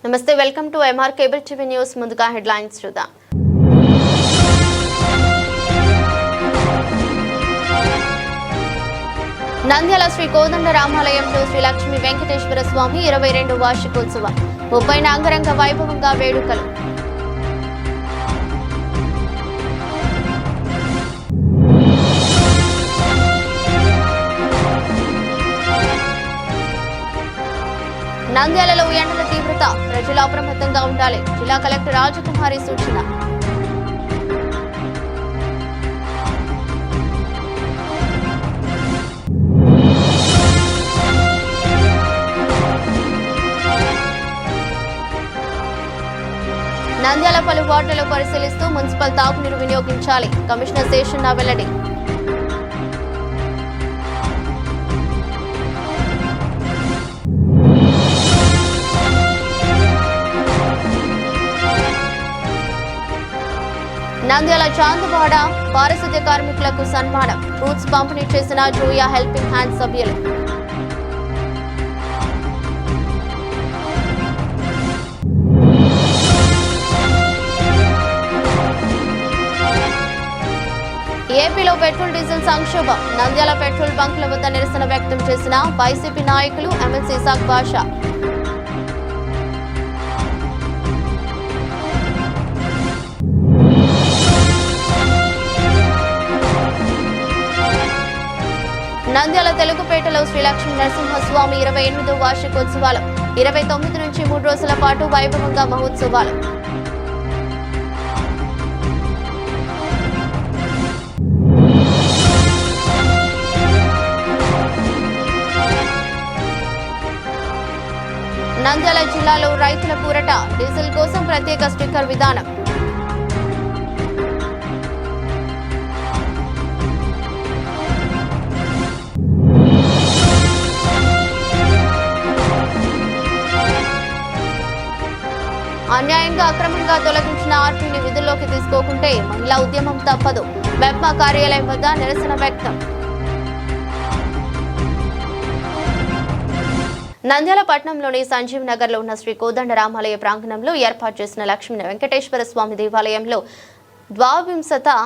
నమస్తే, welcome to MR cable TV news. ముందుగా headlines చూద్దాం. నంద్యాల శ్రీ కోదండ రామాలయంలో శ్రీ లక్ష్మీ వెంకటేశ్వర స్వామి 22వ వార్షికోత్సవం 30న అంగరంగ వైభవంగా వేడుకలు. నంద్యాలలో ఎండల తీవ్రత, ప్రజలు అప్రమత్తంగా ఉండాలి. జిల్లా కలెక్టర్ రాజకుమారి సూచన. నంద్యాల పలు వార్డులను పరిశీలిస్తూ మున్సిపల్ తాగునీరు వినియోగించాలి. కమిషనర్ శేషన్న వెల్లడి. నంద్యాల చాందువాడ పారిశుద్ధ్య కార్మికులకు సన్మానం. ఫ్రూట్స్ పంపిణీ చేసిన జోయా హెల్పింగ్ హ్యాండ్ సభ్యులు. ఏపీలో పెట్రోల్ డీజిల్ సంక్షోభం. నంద్యాల పెట్రోల్ బంకుల వద్ద నిరసన వ్యక్తం చేసిన వైసీపీ నాయకులు, ఎమ్మెల్సీ ఇసాక్ బాషా. నంద్యాల తెలుగుపేటలో శ్రీ లక్ష్మీ నరసింహస్వామి 28వ వార్షికోత్సవాలు. 29 నుంచి 3 రోజుల పాటు వైభవంగా మహోత్సవాలు. నంద్యాల జిల్లాలో రైతుల పూరట. డీజిల్ కోసం ప్రత్యేక స్టిక్కర్ విధానం. అన్యాయంగా అక్రమంగా తొలగించిన ఆర్టీని విధుల్లోకి తీసుకోకుంటే మహిళా ఉద్యమం తప్పదు. మెప్మా కార్యాలయం వద్ద నిరసన వ్యక్తం. నంద్యాల పట్టణంలోని సంజీవ్ నగర్ లో ఉన్న శ్రీ కోదండ రామాలయ ప్రాంగణంలో ఏర్పాటు చేసిన లక్ష్మీ వెంకటేశ్వర స్వామి దేవాలయంలో 22వ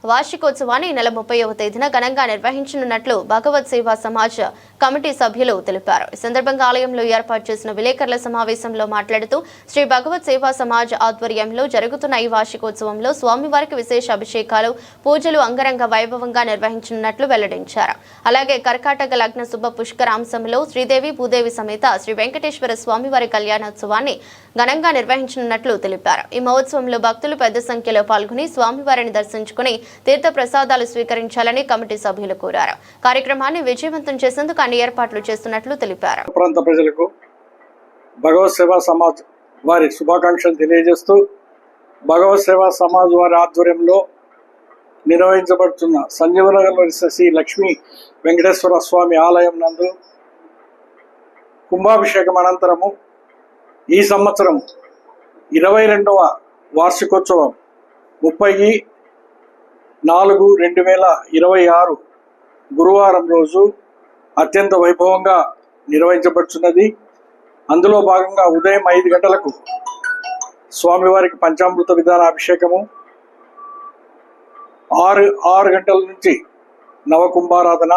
వార్షికోత్సవాన్ని నెల 30వ తేదీన ఘనంగా నిర్వహించనున్నట్లు భగవత్ సేవా సమాజ్ కమిటీ సభ్యులు తెలిపారు. ఈ సందర్భంగా ఆలయంలో ఏర్పాటు చేసిన విలేకరుల సమావేశంలో మాట్లాడుతూ శ్రీ భగవత్ సేవా సమాజ్ ఆధ్వర్యంలో జరుగుతున్న ఈ వార్షికోత్సవంలో స్వామివారికి విశేష అభిషేకాలు, పూజలు అంగరంగ వైభవంగా నిర్వహించనున్నట్లు వెల్లడించారు. అలాగే కర్కాటక లగ్న శుభ పుష్కరాంశంలో శ్రీదేవి భూదేవి సమేత శ్రీ వెంకటేశ్వర స్వామివారి కళ్యాణోత్సవాన్ని ఘనంగా నిర్వహించనున్నట్లు తెలిపారు. ఈ మహోత్సవంలో భక్తులు పెద్ద సంఖ్యలో పాల్గొని స్వామివారిని దర్శించుకుని తీర్థ ప్రసాదాలు స్వీకరించాలని కమిటీ సభ్యులు కోరారు. కార్యక్రమాన్ని విజయవంతం చేసేందుకు అన్ని ఏర్పాట్లు చేస్తున్నట్లు తెలిపారు. ప్రాంత ప్రజలకు భగవత్ సేవా సమాజ్ వారి శుభాకాంక్షలు తెలియజేస్తూ భగవత్ సేవా సమాజ్ వారి ఆధ్వర్యంలో నిర్వహించబడుతున్న సంజీవనగర్లోని శ్రీ లక్ష్మీ వెంకటేశ్వర స్వామి ఆలయం నందు కుంభాభిషేకం అనంతరము ఈ సంవత్సరం 22వ వార్షికోత్సవం 30/4/2026 గురువారం రోజు అత్యంత వైభవంగా నిర్వహించబడుతున్నది. అందులో భాగంగా ఉదయం 5 గంటలకు స్వామివారికి పంచామృత విధాన అభిషేకము, 6 గంటల నుంచి నవకుంభారాధన,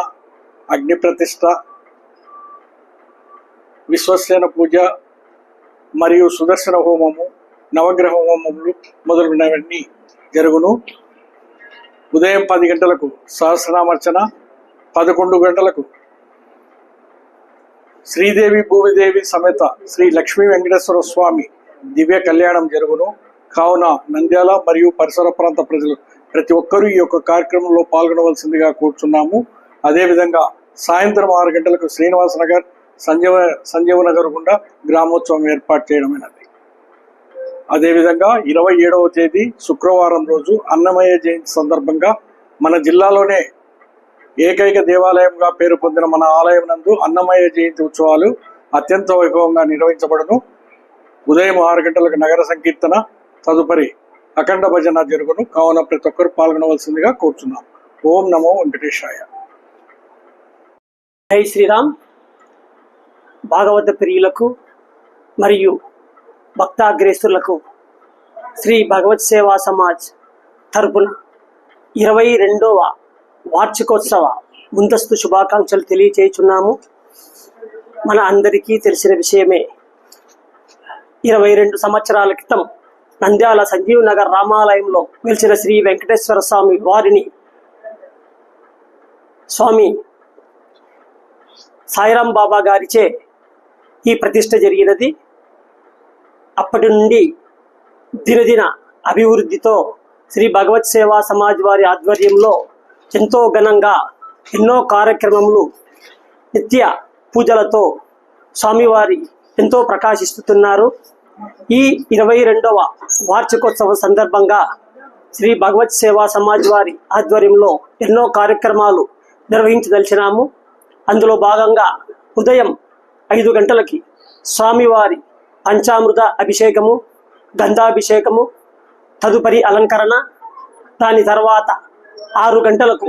అగ్ని ప్రతిష్ఠ, విశ్వసేన పూజ మరియు సుదర్శన హోమము, నవగ్రహ హోమములు మొదలైనవన్నీ జరుగును. ఉదయం 10 గంటలకు సహస్రనామర్చన, 11 గంటలకు శ్రీదేవి భూమిదేవి సమేత శ్రీ లక్ష్మీ వెంకటేశ్వర స్వామి దివ్య కళ్యాణం జరుగును. కావున నంద్యాల మరియు పరిసర ప్రాంత ప్రజలు ప్రతి ఒక్కరూ ఈ యొక్క కార్యక్రమంలో పాల్గొనవలసిందిగా కోరుచున్నాము. అదేవిధంగా సాయంత్రం 6 గంటలకు శ్రీనివాస నగర్, సంజీవనగర్ గుండా గ్రామోత్సవం ఏర్పాటు చేయడమైనది. అదేవిధంగా 27వ తేదీ శుక్రవారం రోజు అన్నమయ్య జయంతి సందర్భంగా మన జిల్లాలోనే ఏకైక దేవాలయంగా పేరు పొందిన మన ఆలయం నందు అన్నమయ్య జయంతి ఉత్సవాలు అత్యంత వైభవంగా నిర్వహించబడును. ఉదయం 6 గంటలకు నగర సంకీర్తన, తదుపరి అఖండ భజన జరుగును. కావున ప్రతి ఒక్కరు పాల్గొనవలసిందిగా కోరుచున్నాం. ఓం నమో వెంకటేశాయ. జై శ్రీరామ్. భాగవత ప్రియులకు మరియు భక్తాగ్రేస్తులకు శ్రీ భగవత్ సేవా సమాజ్ తరపున 22వ వార్షికోత్సవ ముందస్తు శుభాకాంక్షలు తెలియచేయుచున్నాము. మన అందరికీ తెలిసిన విషయమే, 22 సంవత్సరాల క్రితం నంద్యాల సంజీవ్ నగర్ రామాలయంలో వెలిసిన శ్రీ వెంకటేశ్వర స్వామి వారిని స్వామి సాయిరాం బాబా గారిచే ఈ ప్రతిష్ట జరిగినది. అప్పటి నుండి దినదిన అభివృద్ధితో శ్రీ భగవత్ సేవా సమాజ్ వారి ఆధ్వర్యంలో ఎంతో ఘనంగా ఎన్నో కార్యక్రమములు, నిత్య పూజలతో స్వామివారి ఎంతో ప్రకాశిస్తున్నారు. ఈ 22వ వార్షికోత్సవ సందర్భంగా శ్రీ భగవత్ సేవా సమాజ్ వారి ఆధ్వర్యంలో ఎన్నో కార్యక్రమాలు నిర్వహించదలిచినాము. అందులో భాగంగా ఉదయం 5 గంటలకి స్వామివారి పంచామృత అభిషేకము, గంధాభిషేకము, తదుపరి అలంకరణ, దాని తర్వాత 6 గంటలకు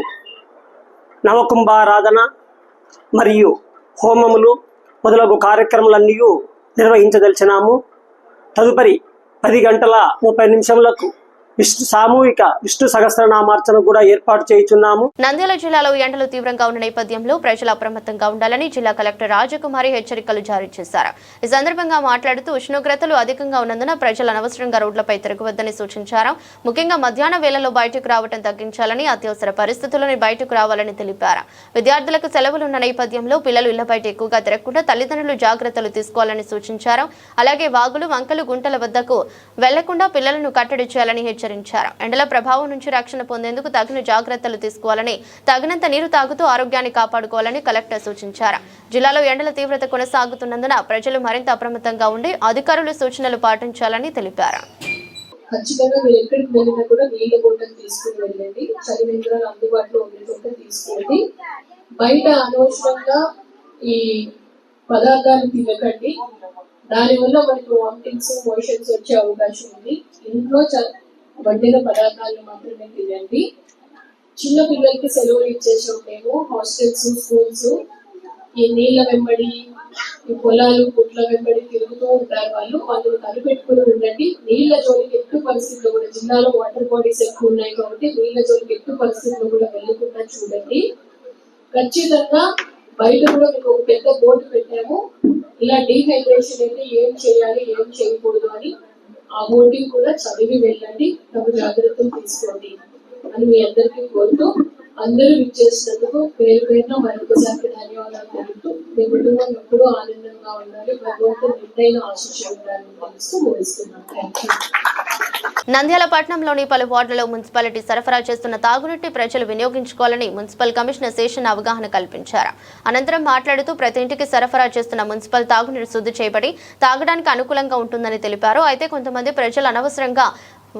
నవకుంభారాధన మరియు హోమములు మొదలగు కార్యక్రమాలన్నీ నిర్వహించదలిచినాము. తదుపరి 10 గంటల 30 నిమిషములకు సామూహిక విష్ణు సహస్రనామార్చన కూడా ఏర్పాటు చేయుచున్నాము. నంద్యాల జిల్లాలో ఎండలు తీవ్రంగా ఉన్న నేపథ్యంలో ప్రజలు అప్రమత్తంగా ఉండాలని జిల్లా కలెక్టర్ రాజకుమారి హెచ్చరికలు జారీ చేశారు. ఈ సందర్భంగా మాట్లాడుతూ ఉష్ణోగ్రతలు అధికంగా ఉన్నందున ప్రజలు అనవసరంగా రోడ్లపై తిరగవద్దని సూచించారు. ముఖ్యంగా మధ్యాహ్న వేళలో బయటకు రావడం తగ్గించాలని, అత్యవసర పరిస్థితుల్లోనే బయటకు రావాలని తెలిపారు. విద్యార్థులకు సెలవులున్న నేపథ్యంలో పిల్లలు ఇళ్ల బయట ఎక్కువగా తిరగకుండా తల్లిదండ్రులు జాగ్రత్తలు తీసుకోవాలని సూచించారు. అలాగే వాగులు, వంకలు, గుంటల వద్దకు వెళ్లకుండా పిల్లలను కట్టడి చేయాలని హెచ్చరించారు. ఎండల ప్రభావం నుంచి రక్షణ పొందేందుకు తగిన జాగ్రత్తలు తీసుకోవాలని, తగినంత నీరు తాగుతూ ఆరోగ్యాన్ని కాపాడుకోవాలని కలెక్టర్ సూచించారు. జిల్లాలో ఎండల తీవ్రత కొనసాగుతున్నందున ప్రజలు మరింత అప్రమత్తంగా ఉండి అధికారుల సూచనలు పాటించాలని తెలిపారు. ఖచ్చితంగా మీరు ఎక్కడికి వెళ్ళినా కూడా నీళ్ళ బాటిల్ తీసుకుని వెళ్ళండి. చలి యంత్రాలు అందుబాటులో ఉండేటట్టు తీసుకోండి. బయట అనవసరంగా ఈ పదార్థాలు తినకండి. దానివల్ల మనకు వామిటింగ్స్, మోషన్స్ వచ్చే అవకాశం ఉంది. ఇంట్లో వండిన పదార్థాలను మాత్రమే తినండి. చిన్న పిల్లలకి సెలవులు ఇచ్చేసాము. హాస్టల్స్, స్కూల్స్ ఈ నీళ్ళ వెంబడి, ఈ పొలాలు, పుట్ల వెంబడి తిరుగుతూ ఉంటారు. వాళ్ళు కనిపెట్టుకుని ఉండండి. నీళ్ళ జోలికి ఎత్తు పరిస్థితుల్లో కూడా, జిల్లాలో వాటర్ బాడీస్ ఎక్కువ ఉన్నాయి కాబట్టి నీళ్ళ జోలికి ఎత్తు పరిస్థితుల్లో కూడా వెళ్ళకుండా చూడండి. ఖచ్చితంగా బయట కూడా మీకు ఒక పెద్ద బోర్డు పెట్టాము, ఇలా డీహైడ్రేషన్ అయితే ఏం చేయాలి, ఏం చేయకూడదు అని. ఆ బోర్డింగ్ కూడా చదివి వెళ్ళండి, తగు జాగ్రత్తలు తీసుకోండి అని మీ అందరికీ కోరుతూ, అందరూ విచ్చేసినందుకు పేరు పేరున మరొకసారి ధన్యవాదాలు తెలుపుతూ, మీ కుటుంబం ఎప్పుడూ ఆనందంగా ఉండాలి, భగవంతుడు నిండైన ఆశీస్సులు ఉండాలని తెలుస్తూ ముగిస్తున్నాను. Thank you. నంద్యాల పట్టణంలోని పలు వార్డులలో మున్సిపాలిటీ సరఫరా చేస్తున్న తాగునీటి ప్రజలు వినియోగించుకోవాలని మున్సిపల్ కమిషనర్ శేషన్ అవగాహన కల్పించారు. అనంతరం మాట్లాడుతూ ప్రతి ఇంటికి సరఫరా చేస్తున్న మున్సిపల్ తాగునీరు శుద్ధి చేయబడి తాగడానికి అనుకూలంగా ఉంటుందని తెలిపారు. అయితే కొంతమంది ప్రజలు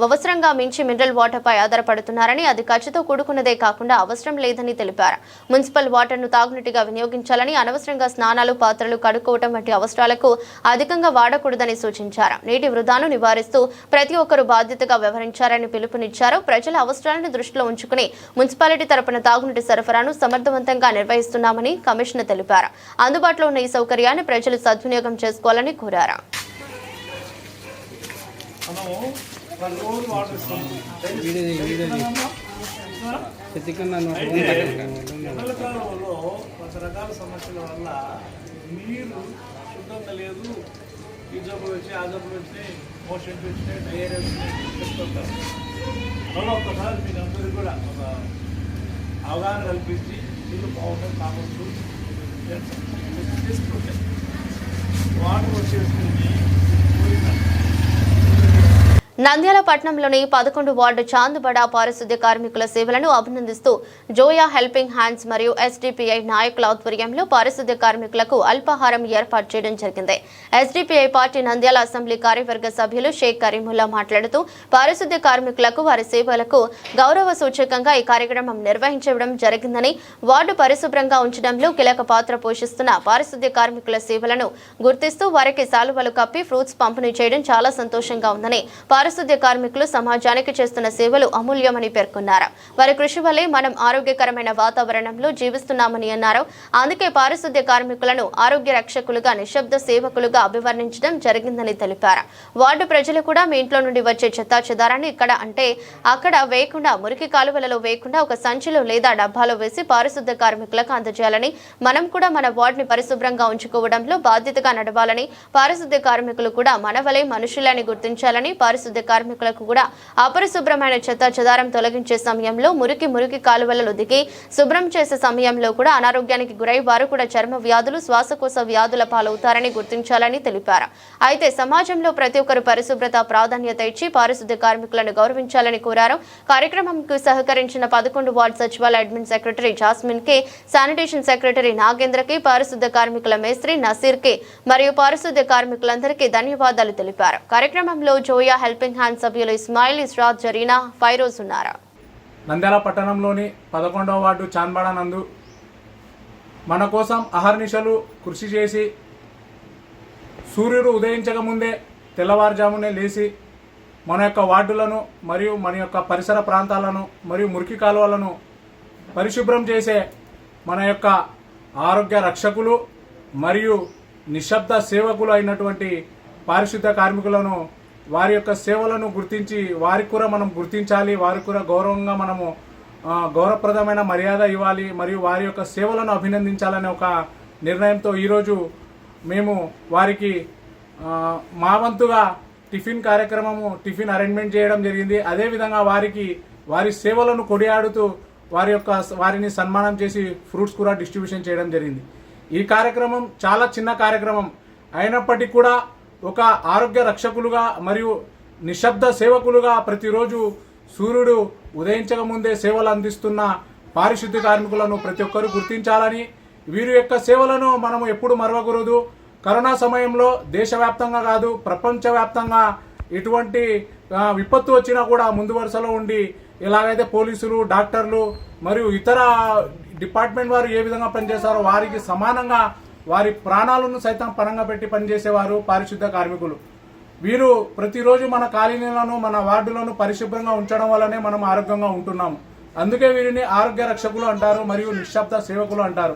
అవసరంగా మించి మినరల్ వాటర్ పై ఆధారపడుతున్నారని, అది ఖర్చుతో కూడుకున్నదే కాకుండా అవసరం లేదని తెలిపారు. మున్సిపల్ వాటర్ ను తాగునీటిగా వినియోగించాలని, అనవసరంగా స్నానాలు, పాత్రలు కడుక్కోవడం వంటి అవసరాలకు అధికంగా వాడకూడదని సూచించారు. నీటి వృధాను నివారిస్తూ ప్రతి ఒక్కరూ బాధ్యతగా వ్యవహరించారని పిలుపునిచ్చారు. ప్రజల అవసరాలను దృష్టిలో ఉంచుకుని మున్సిపాలిటీ తరపున తాగునీటి సరఫరాను సమర్థవంతంగా నిర్వహిస్తున్నామని కమిషనర్ తెలిపారు. అందుబాటులో ఉన్న ఈ సౌకర్యాన్ని ప్రజలు సద్వినియోగం చేసుకోవాలని కోరారు. ఎండలకాలంలో రకరకాల సమస్యల వల్ల నీరు శుద్ధంగా లేదు. ఈ జబ్బులు వచ్చి, ఆ జబ్బులు వచ్చి, మోషన్స్ వచ్చినాయి, డయేరియా వచ్చినాయి చెప్తుంటారు. మళ్ళీ ఒక్కసారి మీకు అందరికీ కూడా ఒక అవగాహన కల్పించి నీళ్ళు బాగుంటుంది కావచ్చు తీసుకుంటే వాటర్ వచ్చేస్తుంది. నంద్యాల పట్టణంలోని 11 వార్డు చాందుబడా పారిశుద్ధ్య కార్మికుల సేవలను అభినందిస్తూ జోయా హెల్పింగ్ హ్యాండ్స్ మరియు ఎస్డిపిఐ నాయకుల ఆధ్వర్యంలో పారిశుద్ధ్య కార్మికులకు అల్పాహారం ఏర్పాటు చేయడం జరిగింది. ఎస్డిపిఐ పార్టీ నంద్యాల అసెంబ్లీ కార్యవర్గ సభ్యులు షేక్ కరీముల్లా మాట్లాడుతూ పారిశుద్ధ్య కార్మికులకు వారి సేవలకు గౌరవ సూచకంగా ఈ కార్యక్రమం నిర్వహించడం జరిగిందని, వార్డు పరిశుభ్రంగా ఉంచడంలో కీలక పాత్ర పోషిస్తున్న పారిశుద్ధ్య కార్మికుల సేవలను గుర్తిస్తూ వారికి శాలువలు కప్పి ఫ్రూట్స్ పంపిణీ చేయడం చాలా సంతోషంగా ఉందని, పారిశుద్ధ్య కార్మికులు సమాజానికి చేస్తున్న సేవలు అమూల్యమని పేర్కొన్నారు. వారి కృషి వల్లే మనం ఆరోగ్యకరమైన వాతావరణంలో జీవిస్తున్నామని అన్నారు. అందుకే పారిశుద్ధ్య కార్మికులను ఆరోగ్య రక్షకులుగా, నిశ్శబ్ద సేవకులుగా అభివర్ణించడం జరిగిందని తెలిపారు. వార్డు ప్రజలు కూడా మీ ఇంట్లో నుండి వచ్చే చెత్తా చెదారాన్ని ఇక్కడ అంటే అక్కడ వేయకుండా, మురికి కాలువలలో వేయకుండా ఒక సంచిలో లేదా డబ్బాలో వేసి పారిశుద్ధ్య కార్మికులకు అందజేయాలని, మనం కూడా మన వార్డుని పరిశుభ్రంగా ఉంచుకోవడంలో బాధ్యతగా నడవాలని, పారిశుద్ధ్య కార్మికులు కూడా మన వలె మనుషులని గుర్తించాలని, పారిశుద్ధ్య కార్మికులకు కూడా అపరిశుభ్రమైన చెత్త చెదారం తొలగించే సమయంలో, మురికి కాలువలలో దిగి శుభ్రం చేసే సమయంలో కూడా అనారోగ్యానికి గురై వారు కూడా చర్మ వ్యాధులు, శ్వాసకోశ వ్యాధుల పాలవుతారని గుర్తించాలని తెలిపారు. అయితే సమాజంలో ప్రతి ఒక్కరు పరిశుభ్రత ప్రాధాన్యత ఇచ్చి పారిశుద్ధ్య కార్మికులను గౌరవించాలని కోరారు. కార్యక్రమంకు సహకరించిన 11 వార్డు సచివాలయ అడ్మిన్ సెక్రటరీ జాస్మిన్ కే, శానిటేషన్ సెక్రటరీ నాగేంద్ర కే, పారిశుద్ధ్య కార్మికుల మేస్త్రి నసీర్ కే మరియు పారిశుద్ధ్య కార్మికులందరికీ ధన్యవాదాలు తెలిపారు. కార్యక్రమంలో జోయా హెల్పింగ్ హ్యాండ్ సభ్యులు ఇస్మాయిల్, ఇస్రాత్, జరీనా, ఫైరోజ్ ఉన్నారు. నంద్యాల పట్టణంలోని 11వ వార్డు చాన్బాడ నందు మన కోసం అహర్నిశలు కృషి చేసి సూర్యుడు ఉదయించక ముందే తెల్లవారుజామునే లేచి మన యొక్క వార్డులను మరియు మన యొక్క పరిసర ప్రాంతాలను మరియు మురికి కాలువలను పరిశుభ్రం చేసే మన యొక్క ఆరోగ్య రక్షకులు మరియు నిశ్శబ్ద సేవకులు అయినటువంటి పారిశుద్ధ కార్మికులను, వారి యొక్క సేవలను గుర్తించి వారికి కూడా మనం గుర్తించాలి, వారికి కూడా గౌరవంగా మనము గౌరవప్రదమైన మర్యాద ఇవ్వాలి మరియు వారి యొక్క సేవలను అభినందించాలనే ఒక నిర్ణయంతో ఈరోజు మేము వారికి మా వంతుగా టిఫిన్ అరేంజ్మెంట్ చేయడం జరిగింది. అదేవిధంగా వారి సేవలను కొనియాడుతూ వారిని సన్మానం చేసి ఫ్రూట్స్ కూడా డిస్ట్రిబ్యూషన్ చేయడం జరిగింది. ఈ కార్యక్రమం చాలా చిన్న కార్యక్రమం అయినప్పటికీ కూడా ఒక ఆరోగ్య రక్షకులుగా మరియు నిశ్శబ్ద సేవకులుగా ప్రతిరోజు సూర్యుడు ఉదయించక ముందే సేవలు అందిస్తున్న పారిశుద్ధ్య కార్మికులను ప్రతి ఒక్కరూ గుర్తించాలని, వీరి యొక్క సేవలను మనము ఎప్పుడు మరవకూడదు. కరోనా సమయంలో దేశవ్యాప్తంగా కాదు ప్రపంచవ్యాప్తంగా ఎటువంటి విపత్తు వచ్చినా కూడా ముందు వరుసలో ఉండి, ఎలాగైతే పోలీసులు, డాక్టర్లు మరియు ఇతర డిపార్ట్మెంట్ వారు ఏ విధంగా పనిచేస్తారో వారికి సమానంగా వారి ప్రాణాలను సైతం పణంగా పెట్టి పనిచేసేవారు పారిశుద్ధ కార్మికులు. వీరు ప్రతిరోజు మన కాలనీలను, మన వార్డులను పరిశుభ్రంగా ఉంచడం వల్లనే మనం ఆరోగ్యంగా ఉంటున్నాము. అందుకే వీరిని ఆరోగ్య రక్షకులు అంటారు మరియు నిశ్శబ్ద సేవకులు అంటారు.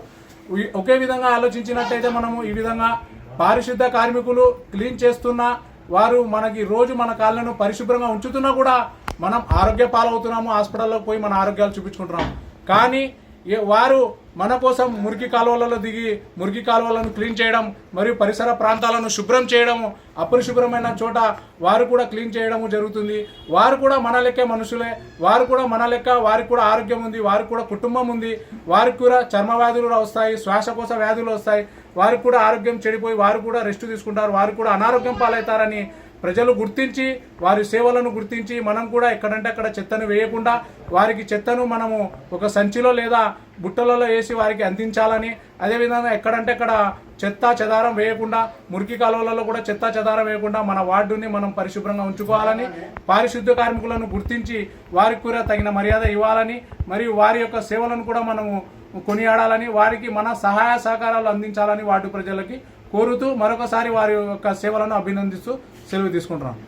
ఒకే విధంగా ఆలోచించినట్టయితే మనము ఈ విధంగా పారిశుద్ధ కార్మికులు క్లీన్ చేస్తున్నా, వారు మనకి రోజు మన కాళ్ళను పరిశుభ్రంగా ఉంచుతున్నా కూడా మనం ఆరోగ్య పాలవుతున్నాము, హాస్పిటల్లోకి పోయి మన ఆరోగ్యాలు చూపించుకుంటున్నాము. కానీ వారు మన కోసం మురికి కాలువలలో దిగి మురికి కాలువలను క్లీన్ చేయడం మరియు పరిసర ప్రాంతాలను శుభ్రం చేయడము, అపరిశుభ్రమైన చోట వారు కూడా క్లీన్ చేయడము జరుగుతుంది. వారు కూడా మన లెక్కే మనుషులే, వారికి కూడా ఆరోగ్యం ఉంది, వారికి కూడా కుటుంబం ఉంది, వారికి కూడా చర్మ వ్యాధులు వస్తాయి, శ్వాసకోశ వ్యాధులు వస్తాయి, వారికి కూడా ఆరోగ్యం చెడిపోయి వారు కూడా రెస్ట్ తీసుకుంటారు, వారు కూడా అనారోగ్యం పాలవుతారని ప్రజలు గుర్తించి వారి సేవలను గుర్తించి మనం కూడా ఎక్కడంటే అక్కడ చెత్తను వేయకుండా వారికి చెత్తను మనము ఒక సంచిలో లేదా బుట్టలలో వేసి వారికి అందించాలని, అదేవిధంగా ఎక్కడంటే అక్కడ చెత్త చెదారం వేయకుండా, మురికి కాలువలలో కూడా చెత్త చెదారం వేయకుండా మన వార్డుని మనం పరిశుభ్రంగా ఉంచుకోవాలని, పారిశుద్ధ్య కార్మికులను గుర్తించి వారికి కూడా తగిన మర్యాద ఇవ్వాలని మరియు వారి యొక్క సేవలను కూడా మనము కొనియాడాలని, వారికి మన సహాయ సహకారాలు అందించాలని వార్డు ప్రజలకి కోరుతూ మరొకసారి వారి యొక్క సేవలను అభినందిస్తూ సెలవు తీసుకుంటున్నాను.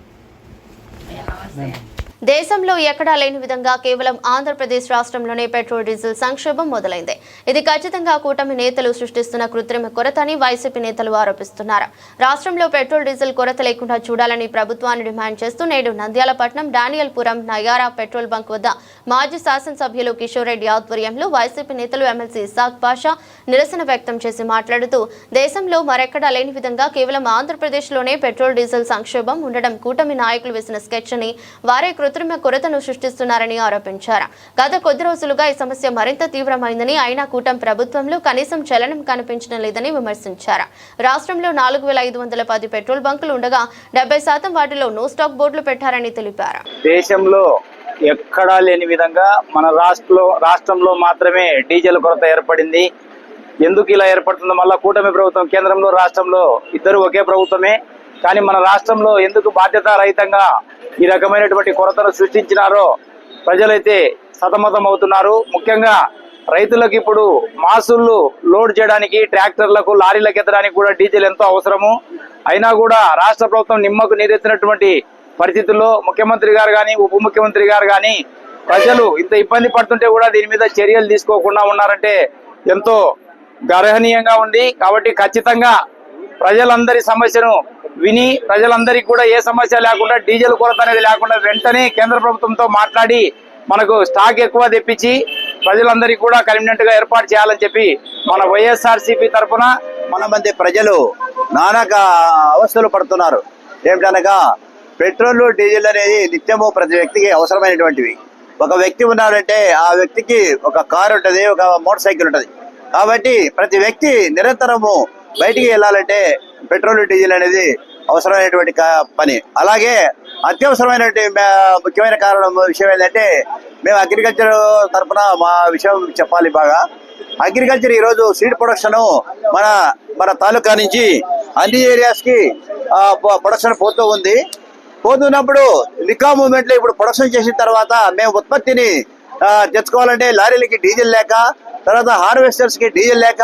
దేశంలో ఎక్కడా లేని విధంగా కేవలం ఆంధ్రప్రదేశ్ రాష్ట్రంలోనే పెట్రోల్ డీజిల్ సంక్షోభం మొదలైంది. ఇది ఖచ్చితంగా కూటమి నేతలు సృష్టిస్తున్న కృత్రిమ కొరత అని వైసీపీ నేతలు ఆరోపిస్తున్నారు. రాష్ట్రంలో పెట్రోల్ డీజిల్ కొరత లేకుండా చూడాలని ప్రభుత్వాన్ని డిమాండ్ చేస్తూ నేడు నంద్యాల పట్నం డానియల్పురం నయారా పెట్రోల్ బంక్ వద్ద మాజీ శాసనసభ్యులు కిషోర్ రెడ్డి ఆధ్వర్యంలో వైసీపీ నేతలు ఎమ్మెల్సీ ఇసాక్ పాషా నిరసన వ్యక్తం చేసి మాట్లాడుతూ దేశంలో మరెక్కడా లేని విధంగా కేవలం ఆంధ్రప్రదేశ్లోనే పెట్రోల్ డీజిల్ సంక్షోభం ఉండడం కూటమి నాయకులు వేసిన స్కెచ్ అని, వారే కృత్రిమ కొరతను సృష్టిస్తున్నారని ఆరోపించారు. గత కొద్ది రోజులుగా ఈ సమస్య మరింత తీవ్రమైందని, అయినా కూటమి ప్రభుత్వంలో కనీసం చలనం కనిపించడం లేదని విమర్శించారు. రాష్ట్రంలో 4510 పెట్రోల్ బంకులు ఉండగా 70% వాటిలో నో స్టాక్ బోర్డులు పెట్టారని తెలిపారు. దేశంలో ఎక్కడా లేని విధంగా మన రాష్ట్రంలో మాత్రమే డీజిల్ కొరత ఏర్పడింది. ఎందుకు ఇలా ఏర్పడుతుందో మళ్ళా కూటమి ప్రభుత్వం కేంద్రంలో రాష్ట్రంలో ఇద్దరు ఒకే ప్రభుత్వమే, కానీ మన రాష్ట్రంలో ఎందుకు బాధ్యతారహితంగా ఈ రకమైనటువంటి కొరతను సృష్టించినారో ప్రజలైతే సతమతం అవుతున్నారు. ముఖ్యంగా రైతులకు ఇప్పుడు మాసులు లోడ్ చేయడానికి ట్రాక్టర్లకు, లారీలకు ఎత్తడానికి కూడా డీజిల్ ఎంతో అవసరము. అయినా కూడా రాష్ట్ర ప్రభుత్వం నిమ్మకు నీరెత్తినటువంటి పరిస్థితుల్లో ముఖ్యమంత్రి గారు కానీ ఉప ముఖ్యమంత్రి గారు కానీ ప్రజలు ఇంత ఇబ్బంది పడుతుంటే కూడా దీని మీద చర్యలు తీసుకోకుండా ఉన్నారంటే ఎంతో గర్హనీయంగా ఉంది. కాబట్టి ఖచ్చితంగా ప్రజలందరి సమస్యను విని ప్రజలందరికీ కూడా ఏ సమస్య లేకుండా డీజిల్ కొరత అనేది లేకుండా వెంటనే కేంద్ర ప్రభుత్వంతో మాట్లాడి మనకు స్టాక్ ఎక్కువ తెప్పించి ప్రజలందరికీ కూడా కన్వీనియంట్ గా ఏర్పాటు చేయాలని చెప్పి మన వైఎస్ఆర్సీపీ తరఫున మంది ప్రజలు నానా అవస్థలు పడుతున్నారు. ఏమిటనగా పెట్రోల్ డీజిల్ అనేది నిత్యము ప్రతి వ్యక్తికి అవసరమైనటువంటివి. ఒక వ్యక్తి ఉన్నాడంటే ఆ వ్యక్తికి ఒక కారు ఉంటుంది, ఒక మోటార్ సైకిల్ ఉంటుంది. కాబట్టి ప్రతి వ్యక్తి నిరంతరము బయటికి వెళ్ళాలంటే పెట్రోల్ డీజిల్ అనేది అవసరమైనటువంటి పని. అలాగే అత్యవసరమైనటువంటి ముఖ్యమైన విషయం ఏంటంటే మేము అగ్రికల్చర్ తరఫున మా విషయం చెప్పాలి. బాగా అగ్రికల్చర్ ఈరోజు సీడ్ ప్రొడక్షన్ మన తాలూకా నుంచి అన్ని ఏరియాస్ కి ప్రొడక్షన్ పోతున్నప్పుడు లికా మూవ్మెంట్ లో ఇప్పుడు ప్రొడక్షన్ చేసిన తర్వాత మేము ఉత్పత్తిని తెచ్చుకోవాలంటే లారీలకి డీజిల్ లేక, తర్వాత హార్వెస్టర్స్ కి డీజిల్ లేక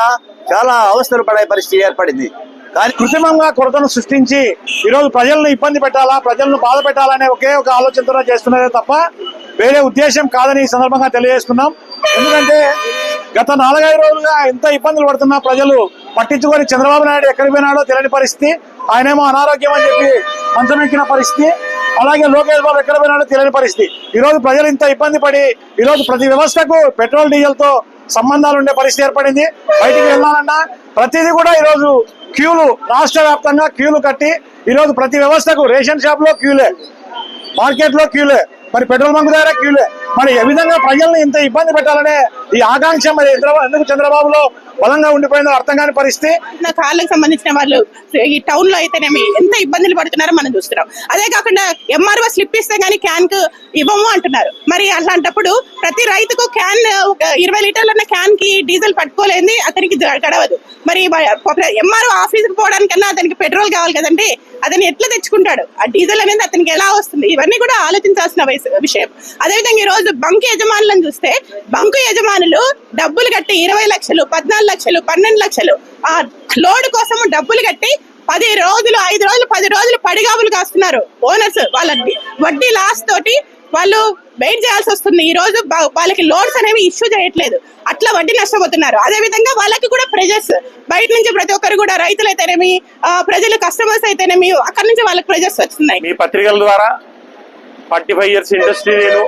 చాలా అవస్థలు పడే పరిస్థితి ఏర్పడింది. కానీ కృత్రిమంగా కొరతను సృష్టించి ఈరోజు ప్రజలను ఇబ్బంది పెట్టాలా, ప్రజలను బాధ పెట్టాలనే ఒకే ఒక ఆలోచనతో చేస్తున్నదే తప్ప వేరే ఉద్దేశం కాదని ఈ సందర్భంగా తెలియజేస్తున్నాం. ఎందుకంటే గత 4-5 రోజులుగా ఎంత ఇబ్బందులు పడుతున్నా ప్రజలు పట్టించుకొని చంద్రబాబు నాయుడు ఎక్కడికి పోయినాడో తెలియని పరిస్థితి, ఆయనేమో అనారోగ్యం అని చెప్పి మంచం ఎక్కిన పరిస్థితి, అలాగే లోకేష్ బాబు ఎక్కడ పోయినాడో తెలియని పరిస్థితి. ఈరోజు ప్రజలు ఇంత ఇబ్బంది పడి ఈరోజు ప్రతి వ్యవస్థకు పెట్రోల్ డీజిల్ తో సంబంధాలు ఉండే పరిస్థితి ఏర్పడింది. బయటికి వెళ్ళాలన్నా ప్రతిదీ కూడా ఈరోజు క్యూలు, రాష్ట్ర వ్యాప్తంగా క్యూలు కట్టి ఈరోజు ప్రతి వ్యవస్థకు రేషన్ షాప్ లో క్యూలే, మార్కెట్ లో క్యూలే, మరి పెట్రోల్ బంక్ దగ్గర క్యూలే. మరి ఏ విధంగా ప్రజల్ని ఇంత ఇబ్బంది పెట్టాలనే ఈ ఆకాంక్ష మరి ఎందుకు చంద్రబాబులో బలంగా ఉండిపోయిందో అర్థం కాని పరిస్థితి. కాళ్ళకు సంబంధించిన వాళ్ళు ఈ టౌన్ లో అయితేనేమి ఎంత ఇబ్బందులు పడుతున్నారో మనం చూస్తున్నాం. అదే కాకుండా ఎంఆర్ఓ స్లిప్ ఇస్తే గానీ క్యాన్ కు ఇవ్వము అంటున్నారు. మరి అలాంటప్పుడు ప్రతి రైతుకు క్యాన్ 20 లీటర్ల క్యాన్ కి డీజిల్ పట్టుకోలేంది అతనికి గడవదు. మరి ఎంఆర్ఓ ఆఫీసుకు పోవడానికన్నా అతనికి పెట్రోల్ కావాలి కదండి, అతను ఎట్లా తెచ్చుకుంటాడు? ఆ డీజిల్ అనేది అతనికి ఎలా వస్తుంది? ఇవన్నీ కూడా ఆలోచించాల్సిన విషయం. అదేవిధంగా ఈ రోజు బంకు యజమానులను చూస్తే బంకు యజమానులు డబ్బులు కట్టి 20 లక్షలు, 14 లక్షలు, 12 లక్షలు ఆ లోడ్ కోసం డబ్బులు కట్టి 10 రోజులు, 5 రోజులు, 10 రోజులు పడిగాపులు కాస్తున్నారు ఓనర్స్. వాళ్ళ వడ్డీ లాస్ తోటి వాళ్ళు వెయిట్ చేయాల్సి వస్తుంది. ఈ రోజు వాళ్ళకి లోడ్స్ అనేవి ఇష్యూ చేయట్లేదు, అట్లా వడ్డీ నష్టపోతున్నారు. అదే విధంగా వాళ్ళకి కూడా ప్రెజర్స్ బయట నుంచి ప్రతి ఒక్కరు కూడా, రైతులు అయితేనేమి, ప్రజలు కస్టమర్స్ అయితేనేమి, అక్కడి నుంచి వాళ్ళకి ప్రెజర్స్ వస్తున్నాయి. మీ పత్రికల ద్వారా 45 ఇయర్స్ ఇండస్ట్రీ నేను